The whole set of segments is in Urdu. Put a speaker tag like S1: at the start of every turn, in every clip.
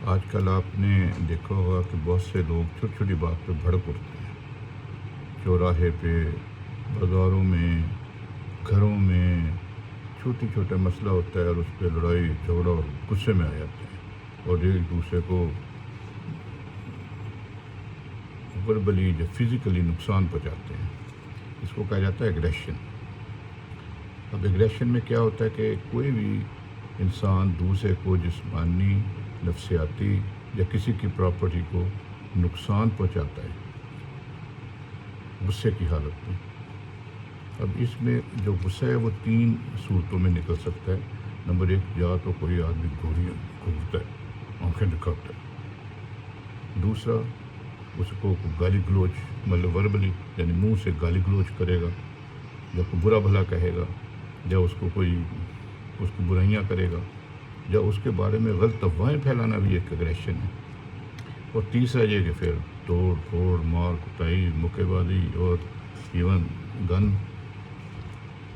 S1: آج کل آپ نے دیکھا ہوگا کہ بہت سے لوگ چھوٹی چھوٹی بات پہ بھڑک اٹھتے ہیں، چوراہے پہ، بازاروں میں، گھروں میں، چھوٹی چھوٹا مسئلہ ہوتا ہے اور اس پہ لڑائی جھگڑا اور غصے میں آ جاتے ہیں اور ایک دوسرے کو وربلی یا فزیکلی نقصان پہنچاتے ہیں۔ اس کو کہا جاتا ہے ایگریشن۔ اب ایگریشن میں کیا ہوتا ہے کہ کوئی بھی انسان دوسرے کو جسمانی، نفسیاتی یا کسی کی پراپرٹی کو نقصان پہنچاتا ہے غصے کی حالت میں۔ اب اس میں جو غصہ ہے وہ 3 صورتوں میں نکل سکتا ہے۔ نمبر 1، یا تو کوئی آدمی گھورتا ہے، آنکھیں دکھاتا ہے۔ دوسرا، اس کو گالی گلوچ، مطلب وربلی یعنی منہ سے گالی گلوچ کرے گا، یا کوئی برا بھلا کہے گا، یا اس کو کوئی اس کی برائیاں کرے گا، یا اس کے بارے میں غلط افواہیں پھیلانا بھی ایک ایگریشن ہے۔ اور تیسرا یہ کہ پھر توڑ پھوڑ، مار کٹائی، مکے بازی اور ایون گن،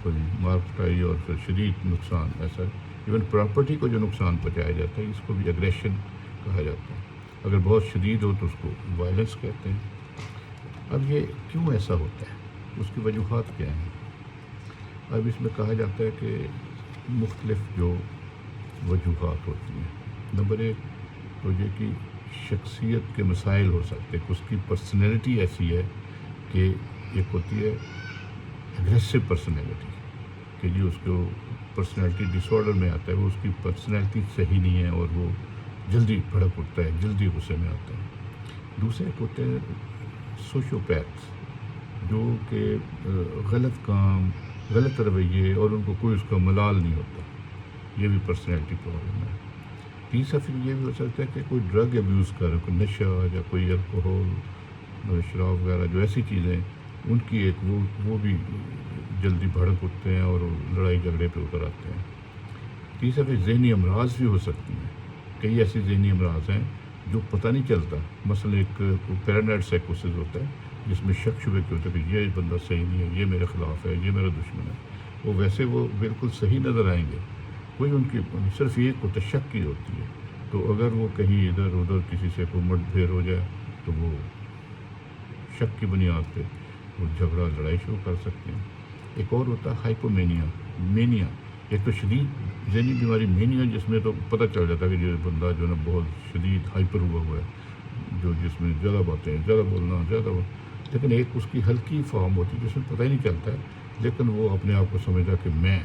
S1: کوئی مار کٹائی اور پھر شدید نقصان، ایسا ایون پراپرٹی کو جو نقصان پہنچایا جاتا ہے اس کو بھی ایگریشن کہا جاتا ہے۔ اگر بہت شدید ہو تو اس کو وائلنس کہتے ہیں۔ اب یہ کیوں ایسا ہوتا ہے، اس کی وجوہات کیا ہیں؟ اب اس میں کہا جاتا ہے کہ مختلف جو وجوہات ہوتی ہیں۔ نمبر 1 تو یہ کہ شخصیت کے مسائل ہو سکتے ہیں، کہ اس کی پرسنالٹی ایسی ہے کہ ایک ہوتی ہے اگریسو پرسنالٹی، کہ جی اس کو پرسنالٹی ڈس آرڈر میں آتا ہے، وہ اس کی پرسنالٹی صحیح نہیں ہے اور وہ جلدی بھڑک اٹھتا ہے، جلدی غصے میں آتا ہے۔ دوسرے ایک ہوتے ہیں سوشیوپیتھس، جو کہ غلط کام، غلط رویے اور ان کو کوئی اس کا ملال نہیں ہوتا، یہ بھی پرسنالٹی پرابلم ہے۔ تیسرا پھر یہ بھی ہو سکتا ہے کہ کوئی ڈرگ ابیوز کر رہا ہے، کوئی نشہ یا کوئی الکوہول، شراب وغیرہ جو ایسی چیزیں، ان کی ایک وہ بھی جلدی بھڑک اٹھتے ہیں اور لڑائی جھگڑے پہ اتر آتے ہیں۔ تیسرا پھر ذہنی امراض بھی ہو سکتی ہیں، کئی ایسے ذہنی امراض ہیں جو پتہ نہیں چلتا، مثلا ایک پیرانوئڈ سائیکوسس ہوتا ہے جس میں شک شبے کے ہوتا ہے کہ یہ بندہ صحیح نہیں ہے، یہ میرے خلاف ہے، یہ میرا دشمن ہے۔ وہ ویسے وہ بالکل صحیح نظر آئیں گے، کوئی ان کی صرف ایک کو شک کی ہوتی ہے، تو اگر وہ کہیں ادھر ادھر کسی سے کوئی مٹ بھیڑ ہو جائے تو وہ شک کی بنیاد پہ وہ جھگڑا لڑائی شروع کر سکتے ہیں۔ ایک اور ہوتا ہے ہائپومینیا، مینیا، ایک تو شدید ذہنی بیماری مینیا، جس میں تو پتہ چل جاتا ہے کہ یہ بندہ جو ہے نا بہت شدید ہائپر ہوا ہے، جو جس میں زیادہ باتیں، زیادہ بولنا، لیکن ایک اس کی ہلکی فارم ہوتی ہے جس میں پتہ ہی نہیں چلتا ہے، لیکن وہ اپنے آپ کو سمجھتا کہ میں،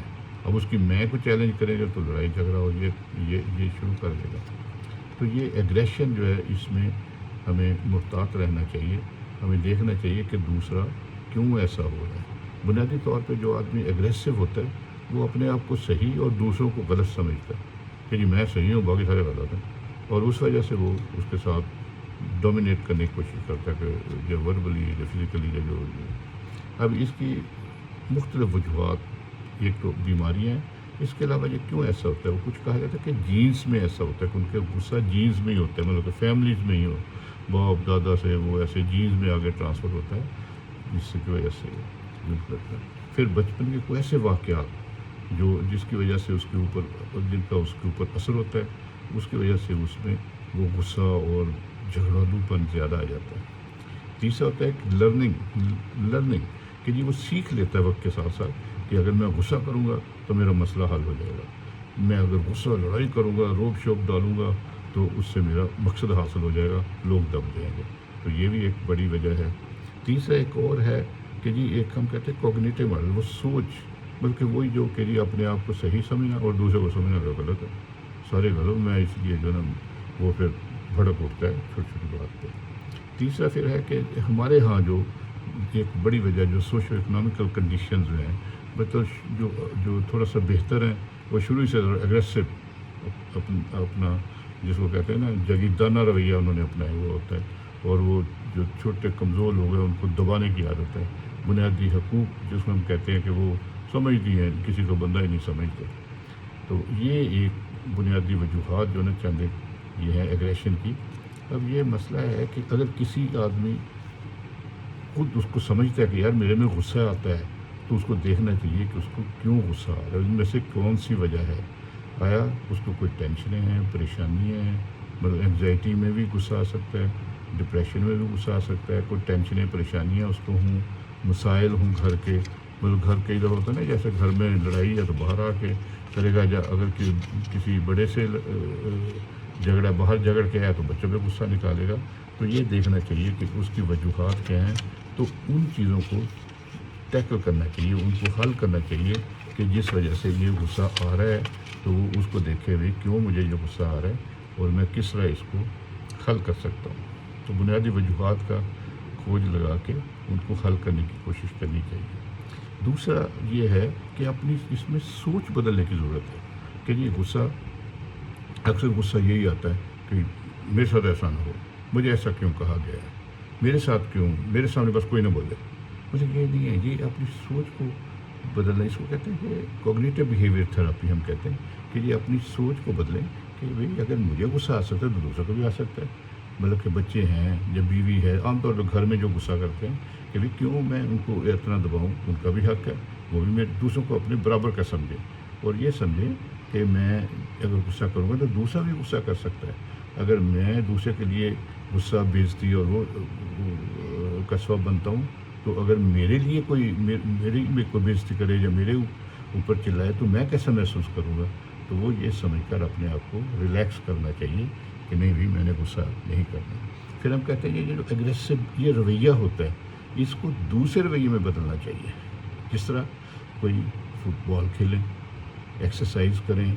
S1: اب اس کی میں کو چیلنج کریں گے تو لڑائی جھگڑا ہو، یہ شروع کر دے گا۔ تو یہ ایگریشن جو ہے اس میں ہمیں محتاط رہنا چاہیے، ہمیں دیکھنا چاہیے کہ دوسرا کیوں ایسا ہو رہا ہے۔ بنیادی طور پہ جو آدمی ایگریسو ہوتا ہے وہ اپنے آپ کو صحیح اور دوسروں کو غلط سمجھتا ہے کہ جی میں صحیح ہوں، باقی سارے غلط ہیں، اور اس وجہ سے وہ اس کے ساتھ ڈومینیٹ کرنے کی کوشش کرتا ہے کہ جو وربلی یا فزیکلی یا جو۔ اب اس کی مختلف وجوہات، ایک تو بیماریاں ہیں، اس کے علاوہ یہ کیوں ایسا ہوتا ہے، وہ کچھ کہا جاتا ہے کہ جینس میں ایسا ہوتا ہے کہ ان کے غصہ جینس میں ہی ہوتا ہے، مطلب کہ فیملیز میں ہی ہو، باپ دادا سے وہ ایسے جینس میں آگے ٹرانسفر ہوتا ہے، جس کی وجہ سے کرتا ہے۔ پھر بچپن کے کوئی ایسے واقعات جو جس کی وجہ سے اس کے اوپر، جن کا اس کے اوپر اثر ہوتا ہے، اس کی وجہ سے اس میں وہ غصہ اور جھگڑالو پن زیادہ آ جاتا ہے۔ تیسرا ہوتا ہے کہ لرننگ، کہ جی وہ سیکھ لیتا ہے وقت کے ساتھ ساتھ کہ اگر میں غصہ کروں گا تو میرا مسئلہ حل ہو جائے گا، میں اگر غصہ لڑائی کروں گا، روب شوب ڈالوں گا تو اس سے میرا مقصد حاصل ہو جائے گا، لوگ دب جائیں گے۔ تو یہ بھی ایک بڑی وجہ ہے۔ تیسرا ایک اور ہے کہ جی ایک ہم کہتے ہیں کوگنیٹو ماڈل، وہ سوچ، بلکہ وہی جو کہ جی اپنے آپ کو صحیح سمجھنا اور دوسرے کو سمجھنا کہ غلط ہے، سارے غلط میں، اس لیے جو نا وہ پھر بھڑک اٹھتا ہے چھوٹی چھوٹی بات پہ۔ تیسرا پھر ہے کہ ہمارے ہاں جو ایک بڑی وجہ جو سوشو اکنامیکل کنڈیشنز ہیں، مطلب جو تھوڑا سا بہتر ہیں وہ شروع سے اگریسو اپنا جس کو کہتے ہیں نا جگیدانہ رویہ انہوں نے اپنایا ہوا ہوتا ہے، اور وہ جو چھوٹے کمزور لوگ ہیں ان کو دبانے کی عادت ہے۔ بنیادی حقوق جس میں ہم کہتے ہیں کہ وہ سمجھتی ہیں، کسی کو بندہ ہی نہیں سمجھتے۔ تو یہ ایک بنیادی وجوہات جو نا چند یہ ہے ایگریشن کی۔ اب یہ مسئلہ ہے کہ اگر کسی آدمی خود اس کو سمجھتا ہے کہ یار میرے میں غصہ آتا ہے، تو اس کو دیکھنا چاہیے کہ اس کو کیوں غصہ آ رہا ہے، ان میں سے کون سی وجہ ہے۔ آیا اس کو کوئی ٹینشنیں ہیں، پریشانیاں ہیں، مطلب انگزائٹی میں بھی غصہ آ سکتا ہے، ڈپریشن میں بھی غصہ آ سکتا ہے، کوئی ٹینشنیں پریشانیاں اس کو ہوں، مسائل ہوں گھر کے، مطلب گھر کے ادھر ہوتا ہے نا جیسے گھر میں لڑائی ہے تو باہر آ کے کرے گا، اگر کسی بڑے سے جھگڑا باہر جھگڑ کے آیا تو بچوں پہ غصہ نکالے گا. تو یہ دیکھنا چاہیے کہ اس کی وجوہات کیا ہیں، تو ان چیزوں کو ٹیکل کرنا چاہیے، ان کو حل کرنا چاہیے کہ جس وجہ سے یہ غصہ آ رہا ہے تو وہ اس کو دیکھے بھائی کیوں مجھے یہ غصہ آ رہا ہے اور میں کس طرح اس کو حل کر سکتا ہوں. تو بنیادی وجوہات کا کھوج لگا کے ان کو حل کرنے کی کوشش کرنی چاہیے. دوسرا یہ ہے کہ اپنی اس میں سوچ بدلنے کی ضرورت ہے کہ یہ غصہ، اکثر غصہ یہی آتا ہے کہ میرے ساتھ ایسا نہ ہو، مجھے ایسا کیوں کہا گیا ہے، میرے ساتھ کیوں، میرے سامنے بس کوئی نہ بولے. مجھے یہ نہیں ہے، یہ اپنی سوچ کو بدلنا، اس کو کہتے ہیں کہ کوگنیٹو بیہیویئر تھراپی ہم کہتے ہیں کہ یہ اپنی سوچ کو بدلیں کہ بھئی اگر مجھے غصہ آ سکتا ہے تو دوسروں کو بھی آ سکتا ہے. مطلب کہ بچے ہیں یا بیوی ہے، عام طور پر گھر میں جو غصہ کرتے ہیں کہ بھئی کیوں میں ان کو اتنا دباؤں، ان کا بھی حق ہے، وہ بھی میں دوسروں کو اپنے برابر کا سمجھیں اور یہ سمجھیں کہ میں اگر غصہ کروں گا تو دوسرا بھی غصہ کر سکتا ہے. اگر میں دوسرے کے لیے غصہ، بےعزتی اور وہ کا سبب بنتا ہوں تو اگر میرے لیے کوئی میری میں کوئی بےعزتی کرے یا میرے اوپر چلائے تو میں کیسا محسوس کروں گا. تو وہ یہ سمجھ کر اپنے آپ کو ریلیکس کرنا چاہیے کہ نہیں بھی میں نے غصہ نہیں کرنا. پھر ہم کہتے ہیں یہ جو اگریسو یہ رویہ ہوتا ہے اس کو دوسرے رویے میں بدلنا چاہیے. جس طرح کوئی فٹ بال کھیلیں، ایکسرسائز کریں،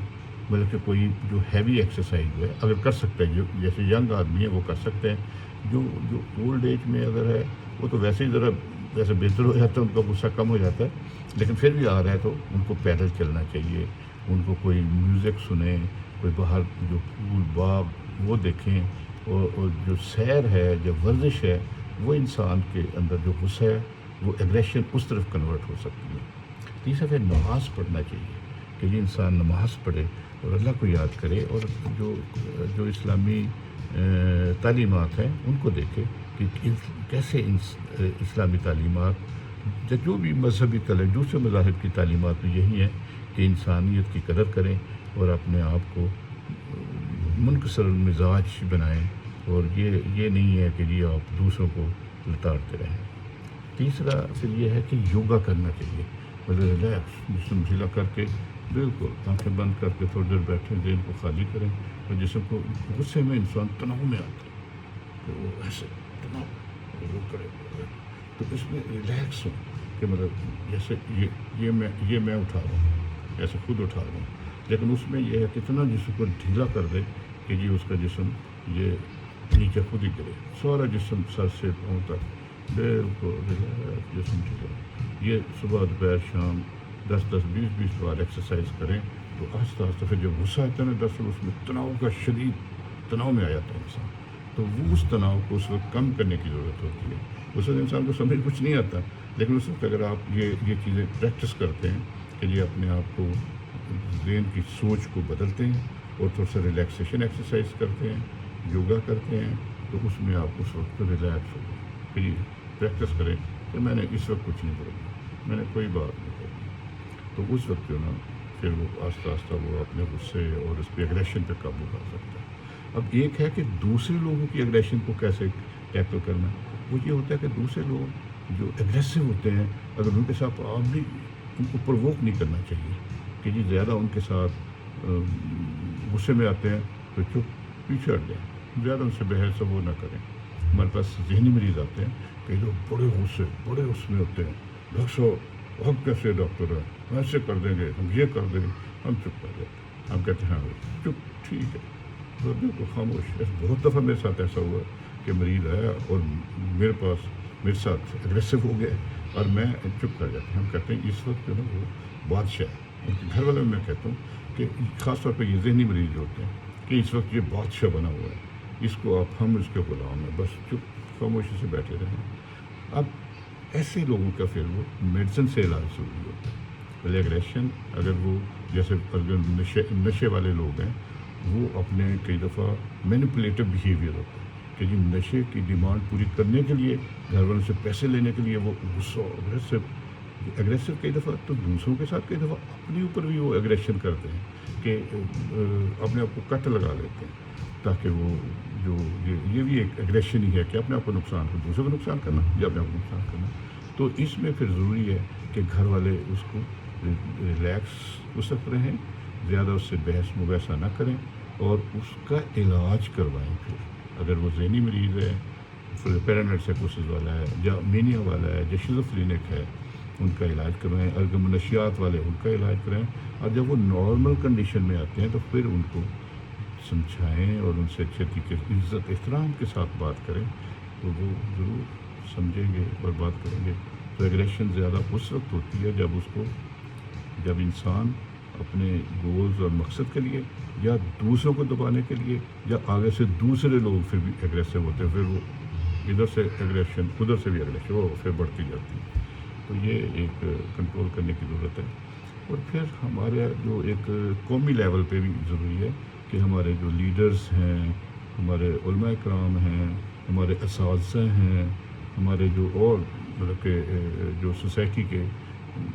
S1: مطلب کہ کوئی جو ہیوی ایکسرسائز ہے اگر کر سکتا ہے، جو جیسے ینگ آدمی ہے وہ کر سکتے ہیں، جو اولڈ ایج میں اگر ہے وہ تو ویسے ہی ذرا ویسے بہتر ہو جاتا ہے، ان کا غصہ کم ہو جاتا ہے، لیکن پھر بھی آ رہا ہے تو ان کو پیدل چلنا چاہیے، ان کو کوئی میوزک سنیں، کوئی باہر جو پھول باغ وہ دیکھیں، اور جو سیر ہے، جو ورزش ہے، وہ انسان کے اندر جو غصہ ہے وہ ایگریشن اس طرف کنورٹ ہو سکتی ہے. تیسرا پھر نماز پڑھنا چاہیے کہ یہ انسان نماز پڑھے اور اللہ کو یاد کرے اور جو اسلامی تعلیمات ہیں ان کو دیکھے کہ کیسے اسلامی تعلیمات جو بھی مذہبی دوسرے مذاہب کی تعلیمات میں یہی ہے کہ انسانیت کی قدر کریں اور اپنے آپ کو منکسر المزاج بنائیں، اور یہ نہیں ہے کہ یہ آپ دوسروں کو لتاڑتے رہیں. تیسرا پھر یہ ہے کہ یوگا کرنا چاہیے، مطلب ریلیکس جسم ڈھیلا کر کے بالکل آنکھیں بند کر کے تھوڑی دیر بیٹھیں، ذہن کو خالی کریں، اور جسم کو غصے میں انسان تناؤ میں آتا ہے تو وہ ایسے تناؤ وہ کرے تو اس میں ریلیکس ہوں کہ مطلب جیسے یہ میں اٹھا رہا ہوں، ایسے خود اٹھا رہا ہوں، لیکن اس میں یہ ہے کہ اتنا جسم کو ڈھیلا کر دے کہ جی اس کا جسم یہ نیچے خود ہی گرے، سارا جسم سر سے پاؤں تک بالکل ریلیکس جسم ڈھیلا. یہ صبح دوپہر شام 10-20 بار ایکسرسائز کریں تو آہستہ آہستہ پھر جو غصہ آتا ہے نا دراصل اس میں تناؤ کا شدید تناؤ میں آ جاتا ہے انسان، تو وہ اس تناؤ کو اس وقت کم کرنے کی ضرورت ہوتی ہے. اس وقت انسان کو سمجھ کچھ نہیں آتا، لیکن اس وقت اگر آپ یہ چیزیں پریکٹس کرتے ہیں کہ یہ اپنے آپ کو ذہن کی سوچ کو بدلتے ہیں اور تھوڑا سا ریلیکسیشن ایکسرسائز کرتے ہیں، یوگا کرتے ہیں، تو اس میں آپ اس وقت ریلیکس ہو گئے. پھر پریکٹس کریں کہ میں نے اس وقت کچھ نہیں بولا، میں نے کوئی بات نہیں کرنی، تو اس وقت جو نا پھر وہ آہستہ آہستہ وہ اپنے غصے اور اس پہ ایگریشن پہ قابو پا سکتا ہے. اب ایک ہے کہ دوسرے لوگوں کی ایگریشن کو کیسے ٹیکل کرنا، وہ یہ ہوتا ہے کہ دوسرے لوگ جو ایگریسو ہوتے ہیں اگر ان کے ساتھ آپ بھی ان کو پرووک نہیں کرنا چاہیے کہ جی زیادہ ان کے ساتھ غصے میں آتے ہیں تو چپ پیچھے ہٹ جائیں، زیادہ ان سے بحث وہ نہ کریں. ہمارے پاس ذہنی مریض آتے ہیں کہ لوگ بڑے غصے بڑے اس میں ہوتے ہیں، ڈاکٹر صاحب ہم کیسے ڈاکٹر ہیں، ہم ایسے کر دیں گے، ہم یہ کر دیں گے، ہم چپ کر جاتے ہیں. ہم کہتے ہیں ہاں بھائی چپ ٹھیک ہے، تو بالکل خاموش. بہت دفعہ میرے ساتھ ایسا ہوا کہ مریض آیا اور میرے ساتھ اگریسو ہو گئے اور میں چپ کر جاتا ہوں. ہم کہتے ہیں اس وقت جو ہے وہ بادشاہ ہے. ان کے گھر والوں میں کہتا ہوں کہ خاص طور پہ یہ ذہنی مریض جو ہوتے ہیں کہ اس وقت یہ بادشاہ بنا ہوا ہے، اس کو آپ ہم اس کے غلام ہیں، بس چپ خاموشی سے بیٹھے رہیں. اب ایسے لوگوں کا پھر وہ میڈیسن سے علاج ضروری ہوتا ہے. پہلے ایگریشن اگر وہ جیسے نشے والے لوگ ہیں وہ اپنے کئی دفعہ مینیپولیٹو بیہیویئر ہوتا ہے کہ جی نشے کی ڈیمانڈ پوری کرنے کے لیے گھر والوں سے پیسے لینے کے لیے وہ غصہ اگریسو کئی دفعہ تو دوسروں کے ساتھ کئی دفعہ اپنے اوپر بھی وہ ایگریشن کرتے ہیں کہ اپنے آپ کو کٹ لگا لیتے ہیں. تاکہ وہ جو یہ بھی ایک ایگریشن ہی ہے کہ اپنے آپ کو نقصان کو دوسروں کو نقصان کرنا یا اپنے آپ کو نقصان کرنا. تو اس میں پھر ضروری ہے کہ گھر والے اس کو ریلیکس اس وقت رہیں, زیادہ اس سے بحث مباحثہ نہ کریں اور اس کا علاج کروائیں. پھر اگر وہ ذہنی مریض ہے, پیرانوئڈ سائیکوسس والا ہے, یا مینیا والا ہے, یا شیزوفرینک ہے, ان کا علاج کروائیں. اگر منشیات والے ان کا علاج کرائیں. اور جب وہ نارمل کنڈیشن میں آتے ہیں تو پھر ان کو سمجھائیں اور ان سے اچھے طریقے سے عزت احترام کے ساتھ بات کریں, تو وہ ضرور سمجھیں گے اور بات کریں گے. تو ایگریشن زیادہ اس وقت ہوتی ہے جب انسان اپنے گولز اور مقصد کے لیے یا دوسروں کو دبانے کے لیے یا آگے سے دوسرے لوگ پھر بھی ایگریسو ہوتے ہیں, پھر وہ ادھر سے ایگریشن ادھر سے بھی ایگریشن وہ پھر بڑھتی جاتی ہے. تو یہ ایک کنٹرول کرنے کی ضرورت ہے. اور پھر ہمارے جو ایک قومی لیول پہ بھی ضروری ہے کہ ہمارے جو لیڈرز ہیں, ہمارے علماء کرام ہیں, ہمارے اساتذہ ہیں, ہمارے جو اور مطلب کہ جو سوسائٹی کے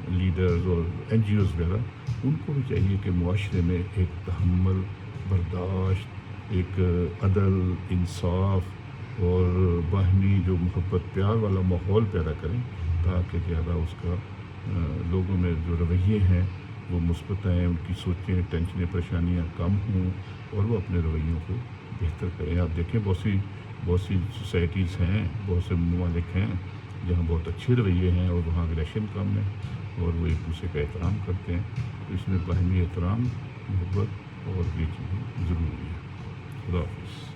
S1: لیڈرز اور این جی اوز وغیرہ, ان کو بھی چاہیے کہ معاشرے میں ایک تحمل, برداشت, ایک عدل, انصاف اور باہمی جو محبت پیار والا ماحول پیدا کریں, تاکہ زیادہ اس کا لوگوں میں جو رویے ہیں وہ مثبت آئیں, ان کی سوچیں, ٹینشنیں, پریشانیاں کم ہوں اور وہ اپنے رویوں کو بہتر کریں. آپ دیکھیں بہت سی سوسائٹیز ہیں, بہت سے ممالک ہیں جہاں بہت اچھے رویے ہیں اور وہاں اگریشن کم ہے اور وہ ایک دوسرے کا احترام کرتے ہیں. تو اس میں باہمی احترام, محبت اور یہ چیزیں ضروری ہے. خدا حافظ.